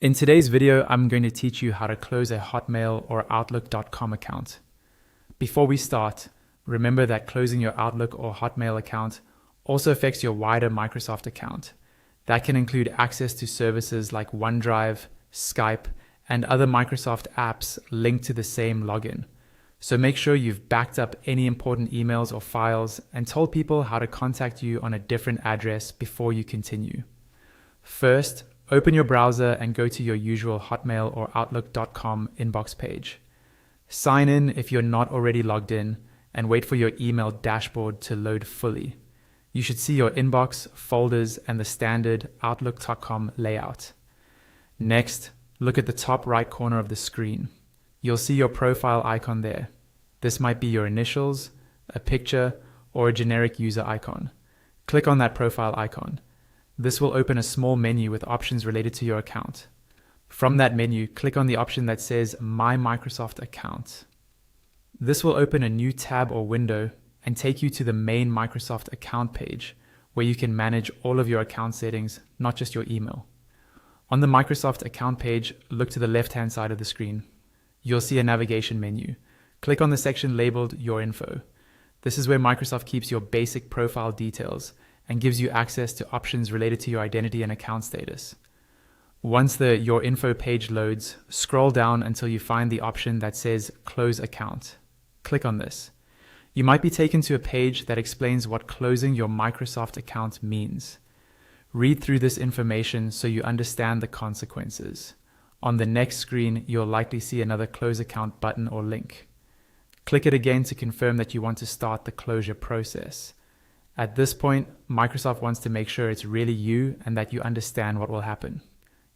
In today's video, I'm going to teach you how to close a Hotmail or Outlook.com account. Before we start, remember that closing your Outlook or Hotmail account also affects your wider Microsoft account. That can include access to services like OneDrive, Skype, and other Microsoft apps linked to the same login. So make sure you've backed up any important emails or files and told people how to contact you on a different address before you continue. First, open your browser and go to your usual Hotmail or Outlook.com inbox page. Sign in if you're not already logged in and wait for your email dashboard to load fully. You should see your inbox, folders, and the standard Outlook.com layout. Next, look at the top right corner of the screen. You'll see your profile icon there. This might be your initials, a picture, or a generic user icon. Click on that profile icon. This will open a small menu with options related to your account. From that menu, click on the option that says My Microsoft Account. This will open a new tab or window and take you to the main Microsoft account page, where you can manage all of your account settings, not just your email. On the Microsoft account page, look to the left-hand side of the screen. You'll see a navigation menu. Click on the section labeled Your Info. This is where Microsoft keeps your basic profile details and gives you access to options related to your identity and account status. Once the Your Info page loads, scroll down until you find the option that says Close Account. Click on this. You might be taken to a page that explains what closing your Microsoft account means. Read through this information so you understand the consequences. On the next screen, you'll likely see another Close Account button or link. Click it again to confirm that you want to start the closure process. At this point, Microsoft wants to make sure it's really you and that you understand what will happen.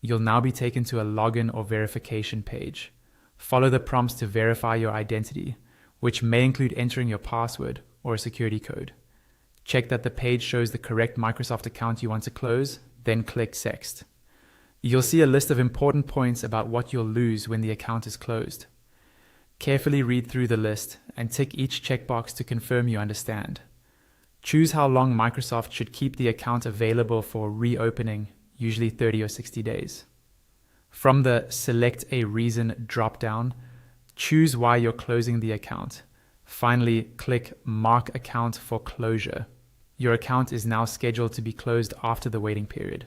You'll now be taken to a login or verification page. Follow the prompts to verify your identity, which may include entering your password or a security code. Check that the page shows the correct Microsoft account you want to close, then click Next. You'll see a list of important points about what you'll lose when the account is closed. Carefully read through the list and tick each checkbox to confirm you understand. Choose how long Microsoft should keep the account available for reopening, usually 30 or 60 days. From the Select a Reason drop-down, choose why you're closing the account. Finally, click Mark Account for Closure. Your account is now scheduled to be closed after the waiting period.